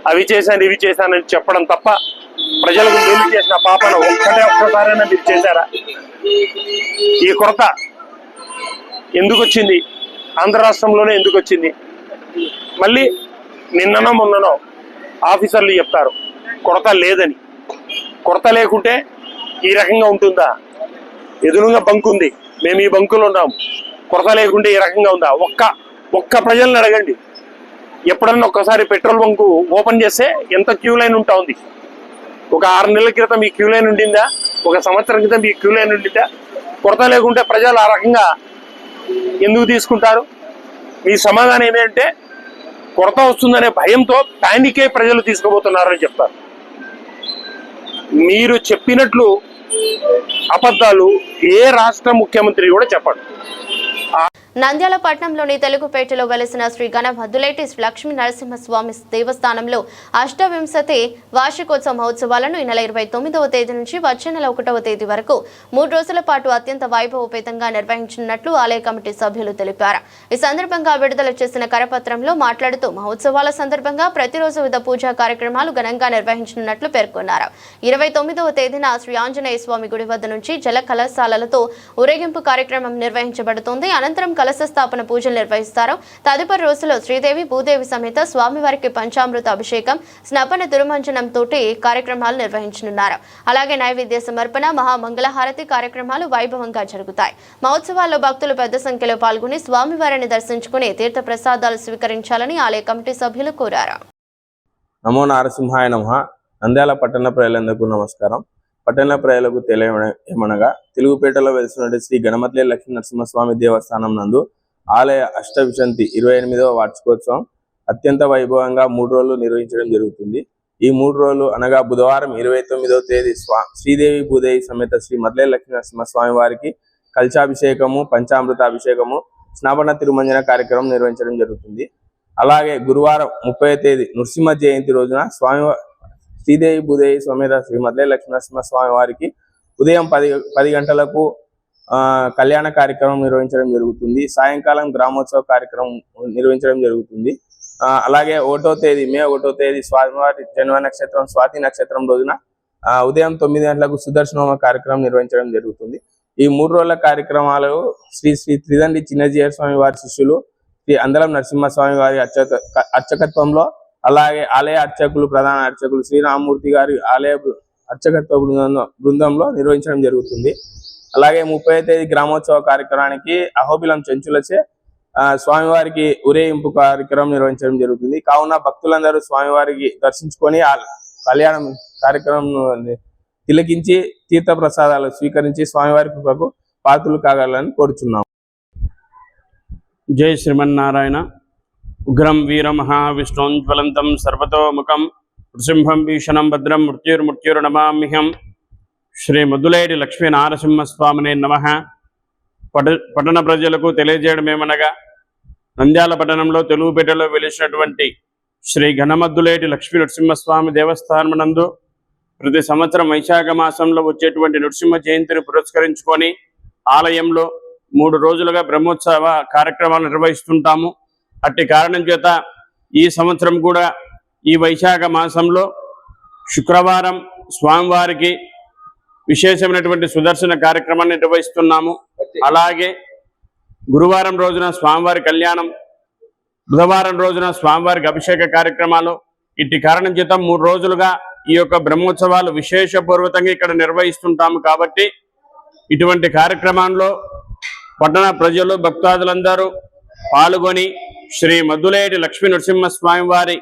అవి చేశాను ఇవి చేశానని చెప్పడం తప్ప ప్రజలకు మేలు చేసిన పాపన ఒక్కసారైనా మీరు చేశారా? ఈ కొరత ఎందుకు వచ్చింది? ఆంధ్ర రాష్ట్రంలోనే ఎందుకు వచ్చింది? మళ్ళీ నిన్ననో మొన్ననో ఆఫీసర్లు చెప్తారు కొరత లేదని. కొరత లేకుంటే ఈ రకంగా ఉంటుందా? ఎదురుగా బంకు ఉంది, మేము ఈ బంకులో ఉన్నాము, కొరత లేకుంటే ఈ రకంగా ఉందా? ఒక్క ప్రజల్ని అడగండి. ఎప్పుడన్నా ఒక్కసారి పెట్రోల్ బంకు ఓపెన్ చేస్తే ఎంత క్యూ లైన్ ఉంటా ఉంది? ఒక 6 నెలల క్రితం ఈ క్యూ లైన్ ఉండిందా? ఒక సంవత్సరం క్రితం ఈ క్యూ లైన్ ఉండిందా? కొరత లేకుంటే ప్రజలు ఆ రకంగా ఎందుకు తీసుకుంటారు? మీ సమాధానం ఏమంటే కొరత వస్తుందనే భయంతో ప్యానికే ప్రజలు తీసుకుపోతున్నారని చెప్తారు. మీరు చెప్పినట్లు అబద్ధాలు ఏ రాష్ట్ర ముఖ్యమంత్రి కూడా చెప్పడు. నంద్యాల పట్టణంలోని తెలుగుపేటలో వెలసిన శ్రీ గణభద్దులేటి లక్ష్మీ నరసింహస్వామి దేవస్థానంలో 8వ వార్షికోత్సవ మహోత్సవాలను ఈ నెల 29వ తేదీ నుంచి వచ్చే నెల 1వ తేదీ వరకు 3 రోజుల పాటు అత్యంత వైభవోపేతంగా నిర్వహించనున్నట్లు ఆలయ కమిటీ సభ్యులు తెలిపారు. ఈ సందర్భంగా విడుదల చేసిన కరపత్రంలో మాట్లాడుతూ మహోత్సవాల సందర్భంగా ప్రతిరోజు వివిధ పూజా కార్యక్రమాలు ఘనంగా నిర్వహించనున్నట్లు పేర్కొన్నారు. 29వ తేదీన శ్రీ ఆంజనేయ స్వామి గుడి వద్ద నుంచి జల కలశాలతో ఊరేగింపు కార్యక్రమం నిర్వహించబడుతుంది. అనంతరం కలశ స్థాపన పూజలు నిర్వహిస్తారు. తదుపరి రోజులో శ్రీదేవి భూదేవి సమేత స్వామివారికి పంచామృత అభిషేకం, స్నపన తిరుమంజనం తోటి కార్యక్రమాలు నిర్వహించనున్నారు. అలాగే నైవేద్య సమర్పణ, మహామంగళహారతి కార్యక్రమాలు వైభవంగా జరుగుతాయి. మహోత్సవాల్లో భక్తులు పెద్ద సంఖ్యలో పాల్గొని స్వామివారిని దర్శించుకుని తీర్థ ప్రసాదాలు స్వీకరించాలని ఆలయ కమిటీ సభ్యులు కోరారు. నమో నారసింహాయ నమః. నంద్యాల పట్టణ ప్రజలందరికీ నమస్కారం. పట్టణ ప్రజలకు తెలియమనగా తెలుగుపేటలో వెలిసినటువంటి శ్రీ గణమత్లే లక్ష్మీ నరసింహస్వామి దేవస్థానం నందు ఆలయ అష్టవిశంతి 28వ వార్షికోత్సవం అత్యంత వైభవంగా 3 రోజులు నిర్వహించడం జరుగుతుంది. ఈ 3 రోజులు అనగా బుధవారం 29వ తేదీ శ్రీదేవి భూదేవి సమేత శ్రీ మత్లే లక్ష్మీ నరసింహస్వామి వారికి కలశాభిషేకము, పంచామృత అభిషేకము, స్నాపన తిరుమంజన కార్యక్రమం నిర్వహించడం జరుగుతుంది. అలాగే గురువారం 30వ తేదీ నృసింహ జయంతి రోజున శ్రీదేవి భూదేవి సమేత శ్రీ మద్లే లక్ష్మీనరసింహ స్వామి వారికి ఉదయం 10 గంటలకు కళ్యాణ కార్యక్రమం నిర్వహించడం జరుగుతుంది. సాయంకాలం గ్రామోత్సవ కార్యక్రమం నిర్వహించడం జరుగుతుంది. అలాగే మే 1వ తేదీ స్వామివారి జన్మ నక్షత్రం స్వాతి నక్షత్రం రోజున ఉదయం 9 గంటలకు సుదర్శనోమ కార్యక్రమం నిర్వహించడం జరుగుతుంది. ఈ 3 రోజుల కార్యక్రమాలు శ్రీ త్రిదండి చిన్నజీయర్ స్వామి వారి శిష్యులు శ్రీ అందలం నరసింహస్వామి వారి అర్చకత్వంలో, అలాగే ఆలయ అర్చకులు ప్రధాన అర్చకులు శ్రీరామమూర్తి గారి ఆలయ అర్చకత్వ బృందంలో నిర్వహించడం జరుగుతుంది. అలాగే 30వ తేదీ గ్రామోత్సవ కార్యక్రమానికి అహోబిలం చెంచులచే స్వామివారికి ఊరేగింపు కార్యక్రమం నిర్వహించడం జరుగుతుంది. కావున భక్తులందరూ స్వామివారికి దర్శించుకొని కళ్యాణం కార్యక్రమం తిలకించి తీర్థ ప్రసాదాలు స్వీకరించి స్వామివారి కృపకు పాత్రలు కాగలని కోరుచున్నాం. జై శ్రీమన్నారాయణ. ఉగ్రం వీర మహావిష్ణోజ్వలంతం సర్వతోముఖం నృసింహం భీషణం భద్రం మృత్యుర్నమామ్యహం. శ్రీ ముద్దులేటి లక్ష్మీ నారసింహస్వామినే నమః. పట్టణ ప్రజలకు తెలియజేయడం ఏమనగా, నంద్యాల పట్టణంలో తెలుగుపేటలో వెలిసినటువంటి శ్రీ ఘనమద్దులేటి లక్ష్మీ నరసింహస్వామి దేవస్థానమునందు ప్రతి సంవత్సరం వైశాఖ మాసంలో వచ్చేటువంటి నృసింహ జయంతిని పురస్కరించుకొని ఆలయంలో 3 రోజులుగా బ్రహ్మోత్సవ కార్యక్రమాలు నిర్వహిస్తుంటాము. అట్టి కారణం చేత ఈ సంవత్సరం కూడా ఈ వైశాఖ మాసంలో శుక్రవారం స్వామివారికి విశేషమైనటువంటి సుదర్శన కార్యక్రమాన్ని నిర్వహిస్తున్నాము. అలాగే గురువారం రోజున స్వామివారి కళ్యాణం, బుధవారం రోజున స్వామివారికి అభిషేక కార్యక్రమాలు. ఇట్టి కారణం చేత 3 రోజులుగా ఈ యొక్క బ్రహ్మోత్సవాలు విశేషపూర్వకంగా ఇక్కడ నిర్వహిస్తుంటాము. కాబట్టి ఇటువంటి కార్యక్రమాల్లో పట్టణ ప్రజలు భక్తాదులందరూ పాల్గొని శ్రీ మద్దులేటి లక్ష్మీ నరసింహస్వామి వారి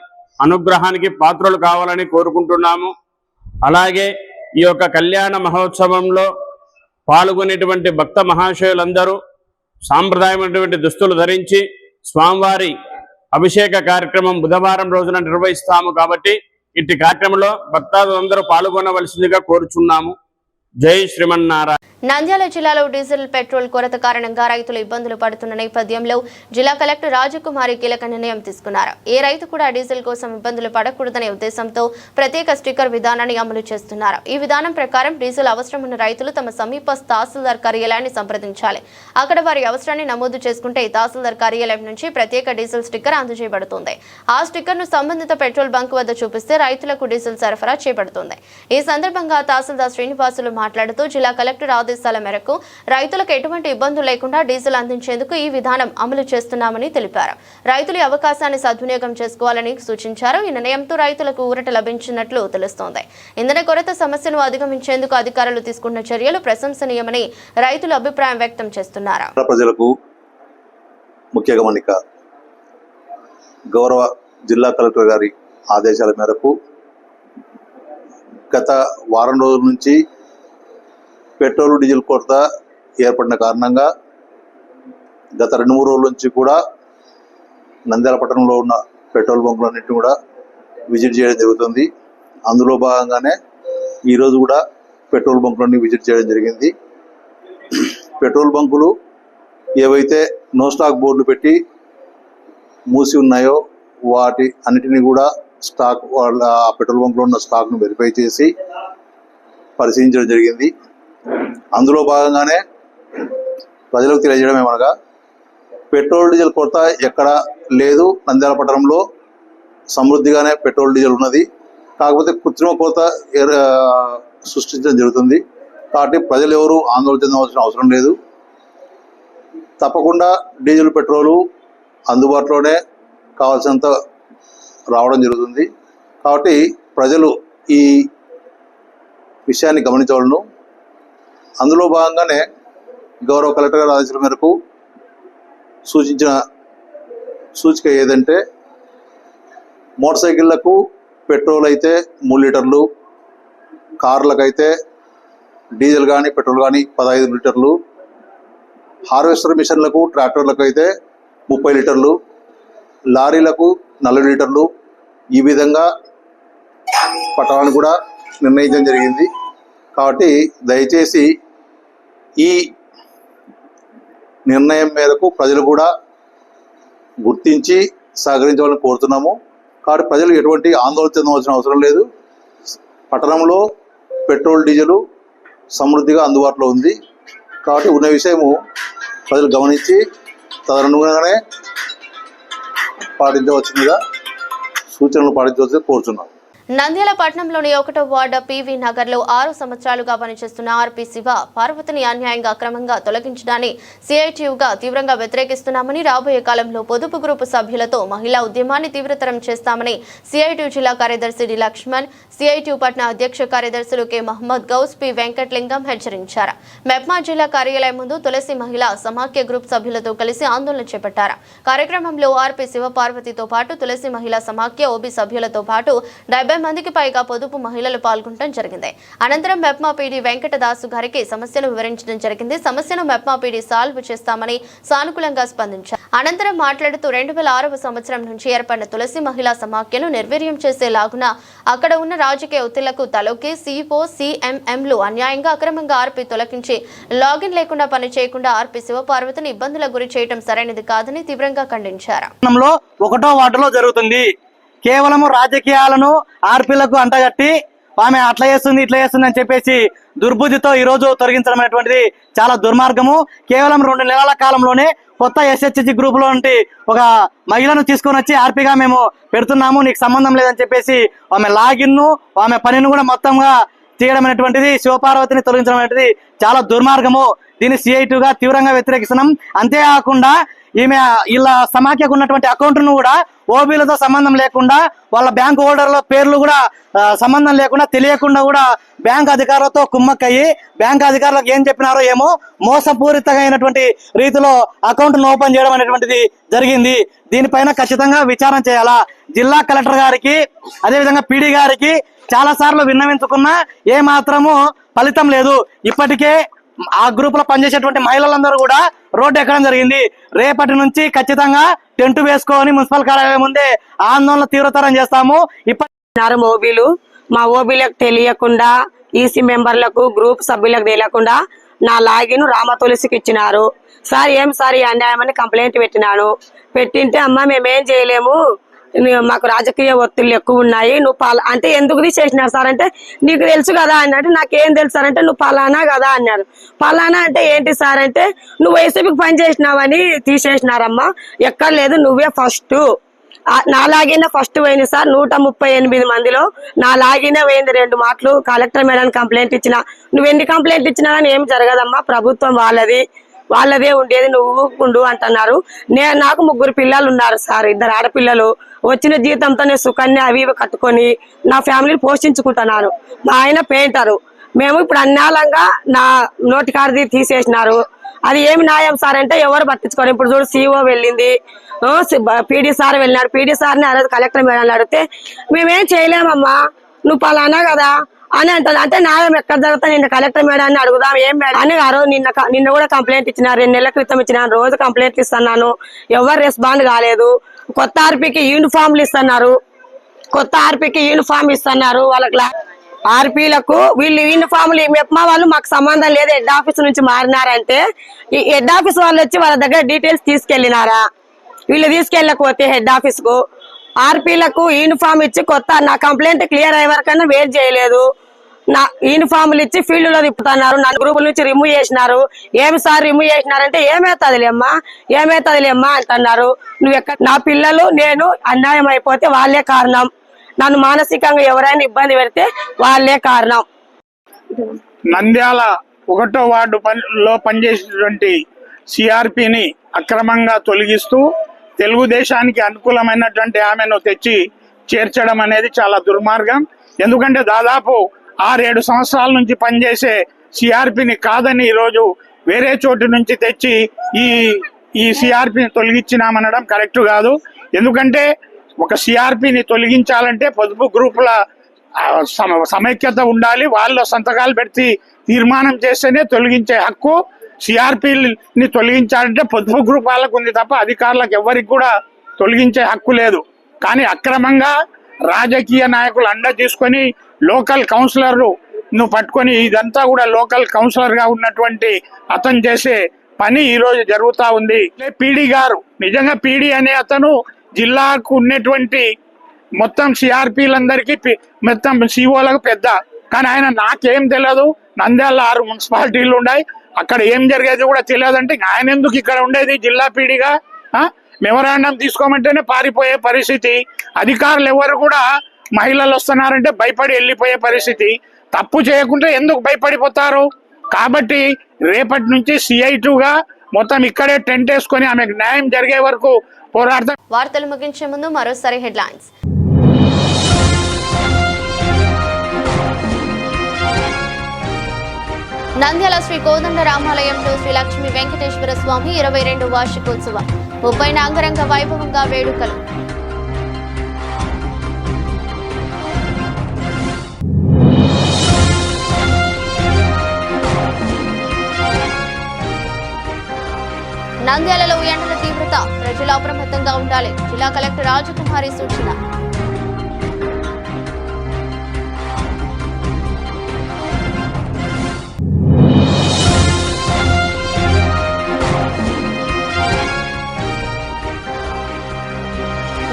అనుగ్రహానికి పాత్రలు కావాలని కోరుకుంటున్నాము. అలాగే ఈ యొక్క కళ్యాణ మహోత్సవంలో పాల్గొనేటువంటి భక్త మహాశయులందరూ సాంప్రదాయమైనటువంటి దుస్తులు ధరించి స్వామివారి అభిషేక కార్యక్రమం బుధవారం రోజున నిర్వహిస్తాము. కాబట్టి ఇట్టి కార్యక్రమంలో భక్తాదులందరూ పాల్గొనవలసిందిగా కోరుచున్నాము. జై శ్రీమన్నారాయణ. నంద్యాల జిల్లాలో డీజిల్ పెట్రోల్ కొరత కారణంగా రైతులు ఇబ్బందులు పడుతున్న నేపథ్యంలో జిల్లా కలెక్టర్ రాజకుమారి కీలక నిర్ణయం తీసుకున్నారు. ఏ రైతు కూడా డీజిల్ కోసం ఇబ్బందులు పడకూడదనే ఉద్దేశంతో ప్రత్యేక స్టిక్కర్ విధానాన్ని అమలు చేస్తున్నారు. ఈ విధానం ప్రకారం డీజిల్ అవసరం ఉన్న రైతులు తమ సమీప తహసీల్దార్ కార్యాలయాన్ని సంప్రదించాలి. అక్కడ వారి అవసరాన్ని నమోదు చేసుకుంటే తహసీల్దార్ కార్యాలయం నుంచి ప్రత్యేక డీజిల్ స్టిక్కర్ అందజేయబడుతుంది. ఆ స్టిక్కర్ను సంబంధిత పెట్రోల్ బంక్ వద్ద చూపిస్తే రైతులకు డీజిల్ సరఫరా చేయబడుతుంది. ఈ సందర్భంగా తహసీల్దార్ శ్రీనివాసులు మాట్లాడుతూ జిల్లా కలెక్టర్ ఆదేశాల మేరకు రైతులకు ఎటువంటి ఇబ్బందులు లేకుండా డీజిల్ అందించేందుకు ఈ విధానం అమలు చేస్తున్నామని తెలిపారు. రైతులు ఈ అవకాశాన్ని సద్వినియోగం చేసుకోవాలని సూచించారు. ఈ నిర్ణయంతో రైతులకు ఊరట లభించినట్లు తెలుస్తోంది. ఇంధన కొరత సమస్యను అధిగమించేందుకు అధికారులు తీసుకున్న చర్యలు ప్రశంసనీయమని రైతులు అభిప్రాయం వ్యక్తం చేస్తున్నారు. ప్రజలకు ముఖ్య గమనిక, గౌరవ జిల్లా కలెక్టర్ గారి ఆదేశాల మేరకు గత వారం రోజుల నుంచి పెట్రోల్ డీజిల్ కొరత ఏర్పడిన కారణంగా గత 2-3 రోజుల నుంచి కూడా నంద్యాల పట్టణంలో ఉన్న పెట్రోల్ బంకులన్నింటినీ కూడా విజిట్ చేయడం జరుగుతుంది. అందులో భాగంగానే ఈరోజు కూడా పెట్రోల్ బంకులన్నీ విజిట్ చేయడం జరిగింది. పెట్రోల్ బంకులు ఏవైతే నో స్టాక్ బోర్డులు పెట్టి మూసి ఉన్నాయో వాటి అన్నిటినీ కూడా స్టాక్ వాళ్ళ పెట్రోల్ బంకులో ఉన్న స్టాక్ను వెరిఫై చేసి పరిశీలించడం జరిగింది. అందులో భాగంగానే ప్రజలకు తెలియజేయడం ఏమనగా, పెట్రోల్ డీజిల్ కొరత ఎక్కడ లేదు. నంద్యాల పట్టణంలో సమృద్ధిగానే పెట్రోల్ డీజిల్ ఉన్నది. కాకపోతే కృత్రిమ కొరత సృష్టించడం జరుగుతుంది. కాబట్టి ప్రజలు ఎవరు ఆందోళన చెందవలసిన అవసరం లేదు. తప్పకుండా డీజిల్ పెట్రోలు అందుబాటులోనే కావాల్సినంత రావడం జరుగుతుంది. కాబట్టి ప్రజలు ఈ విషయాన్ని గమనించవలను. అందులో భాగంగానే గౌరవ కలెక్టర్ గారి ఆదేశాల మేరకు సూచించిన సూచిక ఏదంటే, మోటార్ సైకిళ్లకు పెట్రోల్ అయితే 3 లీటర్లు, కార్లకైతే డీజిల్ కానీ పెట్రోల్ కానీ 15 లీటర్లు, హార్వెస్టర్ మిషన్లకు ట్రాక్టర్లకు అయితే 30 లీటర్లు, లారీలకు 40 లీటర్లు, ఈ విధంగా పట్టాలని కూడా నిర్ణయించడం జరిగింది. కాబట్టి దయచేసి ఈ నిర్ణయం మేరకు ప్రజలు కూడా గుర్తించి సహకరించాలని కోరుతున్నాము. కాబట్టి ప్రజలు ఎటువంటి ఆందోళన చెందవలసిన అవసరం లేదు. పట్టణంలో పెట్రోల్ డీజిల్ సమృద్ధిగా అందుబాటులో ఉంది. కాబట్టి ఉన్న విషయము ప్రజలు గమనించి తదనుగుణంగానే పాటించవలసిందిగా సూచనలు పాటించవలసిందిగా కోరుతున్నాం. నంద్యాల పట్టణంలోని 1వ వార్డు పివి నగర్లో 6 సంవత్సరాలుగా పనిచేస్తున్న ఆర్పి శివ పార్వతిని అన్యాయంగా అక్రమంగా తొలగించడాన్ని సిఐటియుగా తీవ్రంగా వ్యతిరేకిస్తున్నామని, రాబోయే కాలంలో పొదుపు గ్రూపు సభ్యులతో మహిళా ఉద్యమాన్ని తీవ్రతరం చేస్తామని సిఐటియు జిల్లా కార్యదర్శి డి లక్ష్మణ్, సిఐటియు పట్న అధ్యక్ష కార్యదర్శులు కె మహమ్మద్ గౌస్, పి వెంకటలింగం హెచ్చరించారు. మెప్మా జిల్లా కార్యాలయం ముందు తులసి మహిళా సమాఖ్య గ్రూప్ సభ్యులతో కలిసి ఆందోళన చేపట్టారు. కార్యక్రమంలో ఆర్పి శివ పార్వతితో పాటు తులసి మహిళా సమాఖ్య ఓబీ సభ్యులతో పాటు 70 మందికి పైగా పొదుపు మహిళలు పాల్గొనడం జరిగింది. అనంతరం మెప్మా పీడీ వెంకటదాసు గారికి సమస్యను వివరించడం జరిగింది. సమస్యను మెప్మా పీడీ సాల్వ్ చేస్తామని సానుకూలంగా స్పందించారు. అనంతరం మాట్లాడుతూ 2006వ సంవత్సరం నుంచి ఏర్పడిన తులసి మహిళా సమాఖ్యను నిర్వీర్యం చేసేలాగున అక్కడ ఉన్న రాజకీయ ఒత్తిళ్లకు తలొక్కి సిఓ సిఎంఎంలు అన్యాయంగా అక్రమంగా ఆర్పి తొలగించి లాగిన్ లేకుండా పని చేయకుండా ఆర్పి శివపార్వతిని ఇబ్బందులకు గురి చేయడం సరైనది కాదని తీవ్రంగా ఖండించారు. 1వ వార్డులో జరుగుతుంది. కేవలం రాజకీయాలను ఆర్పీలకు అంటగట్టి ఆమె అట్లా చేస్తుంది ఇట్లా చేస్తుంది అని చెప్పేసి దుర్బుద్ధితో ఈ రోజు తొలగించడం అనేటువంటిది చాలా దుర్మార్గము. కేవలం 2 నెలల కాలంలోనే కొత్త ఎస్హెచ్జి గ్రూప్ లో నుండి ఒక మహిళను తీసుకొని వచ్చి ఆర్పీగా మేము పెడుతున్నాము, నీకు సంబంధం లేదని చెప్పేసి ఆమె లాగిన్ ఆమె పనిని కూడా మొత్తంగా తీయడం అనేటువంటిది, శివపార్వతిని తొలగించడం అనేటువంటిది చాలా దుర్మార్గము. దీన్ని సిఐటిగా తీవ్రంగా వ్యతిరేకిస్తున్నాం. అంతేకాకుండా ఈమె ఇలా సమాఖ్యకు ఉన్నటువంటి అకౌంట్ను కూడా ఓబీలతో సంబంధం లేకుండా వాళ్ళ బ్యాంక్ హోల్డర్ల పేర్లు కూడా సంబంధం లేకుండా తెలియకుండా కూడా బ్యాంక్ అధికారులతో కుమ్మక్కయ్యి బ్యాంక్ అధికారులకు ఏం చెప్పినారో ఏమో మోసపూరితమైనటువంటి రీతిలో అకౌంట్ను ఓపెన్ చేయడం అనేటువంటిది జరిగింది. దీనిపైన ఖచ్చితంగా విచారణ చేయాలా. జిల్లా కలెక్టర్ గారికి అదేవిధంగా పీడీ గారికి చాలా సార్లు విన్నవించుకున్నా ఏ మాత్రము ఫలితం లేదు. ఇప్పటికే ఆ గ్రూప్ లో పనిచేసేటువంటి మహిళలందరూ కూడా రోడ్డు ఎక్కడం జరిగింది. రేపటి నుంచి ఖచ్చితంగా టెంట్ వేసుకొని మున్సిపల్ కార్యాలయం ముందే ఆందోళన తీవ్రతరం చేస్తాము. ఓబీలు మా ఓబీలకు తెలియకుండా, ఈసీ మెంబర్లకు గ్రూప్ సభ్యులకు తెలియకుండా నా లాగిన్ రామ తులసికి ఇచ్చినారు. సార్ ఏం సార్ ఈ అన్యాయమని కంప్లైంట్ పెట్టినాను. పెట్టింటే అమ్మ మేమేం చేయలేము, మాకు రాజకీయ ఒత్తిళ్ళు ఎక్కువ ఉన్నాయి, నువ్వు అంటే ఎందుకు తీసేసినారు సార్ అంటే నీకు తెలుసు కదా అన్నాడు. నాకేం తెలుసు సార్ అంటే నువ్వు పలానా కదా అన్నాడు. పలానా అంటే ఏంటి సార్ అంటే నువ్వు వైసీపీకి పని చేసినావని తీసేసినారమ్మా, ఎక్కడ లేదు నువ్వే ఫస్ట్. నా లాగిన ఫస్ట్ పోయింది సార్. 138 మందిలో నా లాగిన పోయింది 2 మాటలు. కలెక్టర్ మేడం కంప్లైంట్ ఇచ్చిన, నువ్వు ఎన్ని కంప్లైంట్ ఇచ్చినా కానీ ఏం జరగదమ్మా, ప్రభుత్వం వాళ్ళదే ఉండేది, నువ్వు ఉండు అంటున్నారు. నాకు 3 పిల్లలు ఉన్నారు సార్, 2 ఆడపిల్లలు. వచ్చిన జీతంతో నేను సుకన్య అవి ఇవి కట్టుకొని నా ఫ్యామిలీని పోషించుకుంటున్నాను. మా ఆయన పెయింటరు. మేము ఇప్పుడు అన్యాయంగా నా నోటి కార్డు తీసేసినారు. అది ఏమి న్యాయం సార్ అంటే ఎవరు పట్టించుకోరు. ఇప్పుడు చూడు సిఓ వెళ్ళింది, పీడీ సార్ వెళ్ళినారు. పీడీ సార్ని ఆ రోజు కలెక్టర్ మేడం అడిగితే మేమేం చేయలేమమ్మా, నువ్వు పలానా కదా అని అంటారు. అంటే న్యాయం ఎక్కడ జరుగుతా, నిన్న కలెక్టర్ మేడాన్ని అడుగుదాం ఏం మేడం అని ఆ రోజు నిన్న కూడా కంప్లైంట్ ఇచ్చిన, 2 నెలల క్రితం ఇచ్చిన, రోజు కంప్లైంట్ ఇస్తున్నాను, ఎవరు రెస్పాండ్ కాలేదు. కొత్త ఆర్పీకి యూనిఫామ్లు ఇస్తున్నారు, కొత్త ఆర్పీకి యూనిఫామ్ ఇస్తున్నారు. వాళ్ళకి ఆర్పీలకు వీళ్ళు యూనిఫామ్లు మెప్మా వాళ్ళు మాకు సంబంధం లేదు, హెడ్ ఆఫీస్ నుంచి మారినారంటే ఈ హెడ్ ఆఫీస్ వాళ్ళు వచ్చి వాళ్ళ దగ్గర డీటెయిల్స్ తీసుకెళ్లినారా? వీళ్ళు తీసుకెళ్ళకపోతే హెడ్ ఆఫీస్ కు ఆర్పీలకు యూనిఫామ్ ఇచ్చి కొత్త నా కంప్లైంట్ క్లియర్ అయ్యే వరకన్నా వెయిట్ చేయలేదు. నా యూనిఫామ్లు ఇచ్చి ఫీల్డ్ లో తిప్పుతున్నారు. నా గ్రూపుల నుంచి రిమూవ్ చేసినారు. ఏమి సార్ రిమూవ్ చేసినారంటే ఏమైతుందిలేమ్మా అంటున్నారు. నువ్వు ఎక్కడ, నా పిల్లలు నేను అన్యాయం అయిపోతే వాళ్ళే కారణం, నన్ను మానసికంగా ఎవరైనా ఇబ్బంది పెడితే వాళ్ళే కారణం. నంద్యాల 1వ వార్డులో పనిచేసేటువంటి సిఆర్పిని అక్రమంగా తొలగిస్తూ తెలుగుదేశానికి అనుకూలమైనటువంటి ఆమెను తెచ్చి చేర్చడం అనేది చాలా దుర్మార్గం. ఎందుకంటే దాదాపు 6-7 సంవత్సరాల నుంచి పనిచేసే సిఆర్పిని కాదని ఈరోజు వేరే చోటు నుంచి తెచ్చి ఈ సిఆర్పిని తొలగించినామనడం కరెక్ట్ కాదు. ఎందుకంటే ఒక సిఆర్పిని తొలగించాలంటే పొదుపు గ్రూపుల సమైక్యత ఉండాలి, వాళ్ళు సంతకాలు పెట్టి తీర్మానం చేస్తేనే తొలగించే హక్కు. సిఆర్పిని తొలగించాలంటే పొదుపు గ్రూప్ వాళ్ళకు ఉంది తప్ప అధికారులకు ఎవరికి కూడా తొలగించే హక్కు లేదు. కానీ అక్రమంగా రాజకీయ నాయకులు అండ తీసుకొని లోకల్ కౌన్సిలర్లు నువ్వు పట్టుకొని, ఇదంతా కూడా లోకల్ కౌన్సిలర్ గా ఉన్నటువంటి అతను చేసే పని ఈ రోజు జరుగుతా ఉంది. పీడీ గారు నిజంగా పీడీ అనే అతను జిల్లాకు ఉన్నటువంటి మొత్తం సిఆర్పీలందరికీ మొత్తం సిఓలకు పెద్ద, కానీ ఆయన నాకేం తెలియదు. నంద్యాల 6 మున్సిపాలిటీలు ఉన్నాయి, అక్కడ ఏం జరిగేది కూడా తెలియదు. అంటే ఆయన ఎందుకు ఇక్కడ ఉండేది జిల్లా పీడీగా? మెమరాండం తీసుకోమంటేనే పారిపోయే పరిస్థితి. అధికారులు ఎవరు కూడా మహిళలు వస్తున్నారంటే భయపడి వెళ్ళిపోయే పరిస్థితి. తప్పు చేయకుంటే ఎందుకు భయపడిపోతారు? కాబట్టి రేపటి నుంచి CI2గా మొత్తం ఇక్కడే టెంట్ వేసుకొని ఆమెకు న్యాయం జరిగే వరకు పోరాడతాం. వార్తలు ముగించే ముందు మరోసారి హెడ్లైన్స్. నంద్యాల శ్రీ కోదండ రామాలయంలో శ్రీ లక్ష్మీ వెంకటేశ్వర స్వామి 22వ వార్షికోత్సవం 30న అంగరంగ వైభవంగా వేడుకలు. నంద్యాలలో ఎండల తీవ్రత, ప్రజలు అప్రమత్తంగా ఉండాలి. జిల్లా కలెక్టర్ రాజకుమారి సూచన.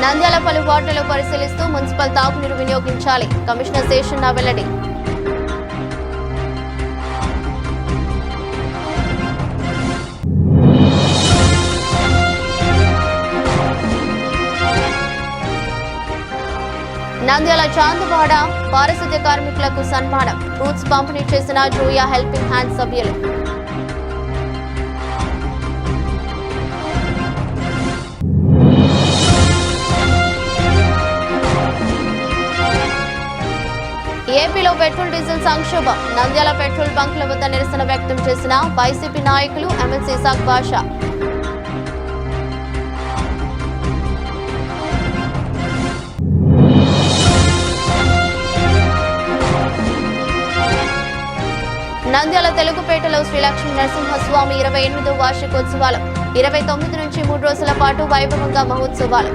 నంద్యాల పలు వార్డులను పరిశీలిస్తూ మున్సిపల్ తాగునీరు వినియోగించాలి. కమిషనర్ శేషన్న వెల్లడి. నంద్యాల చాందువాడ పారిశుద్ధ్య కార్మికులకు సన్మానం. ఫ్రూట్స్ పంపిణీ చేసిన జోయా హెల్పింగ్ హ్యాండ్ సభ్యులు. ఏపీలో పెట్రోల్ డీజిల్ సంక్షోభం. నంద్యాల పెట్రోల్ బంకుల వద్ద నిరసన వ్యక్తం చేసిన వైసీపీ నాయకులు, ఎమ్మెల్సీ ఇసాక్ బాషా. నంద్యాల తెలుగుపేటలో శ్రీ లక్ష్మీ నరసింహస్వామి 28వ వార్షికోత్సవాలు. 29 నుంచి 3 రోజుల పాటు వైభవంగా మహోత్సవాలు.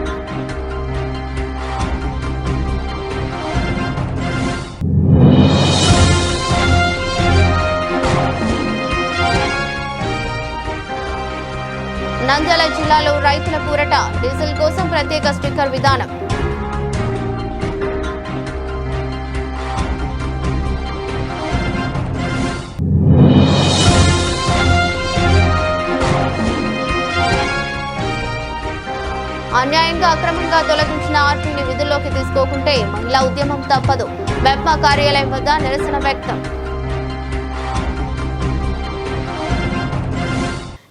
నంద్యాల జిల్లాలో రైతుల కూరట, డీజిల్ కోసం ప్రత్యేక స్టిక్కర్ విధానం. అన్యాయంగా అక్రమంగా తొలగించిన ఆర్టీని విధుల్లోకి తీసుకోకుంటే మహిళా ఉద్యమం తప్పదు. మెప్మా కార్యాలయం వద్ద నిరసన వ్యక్తం.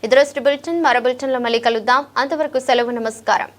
ఇది రోజు బులెటిన్. మరో బులెటిన్లో మళ్ళీ కలుద్దాం. అంతవరకు సెలవు. నమస్కారం.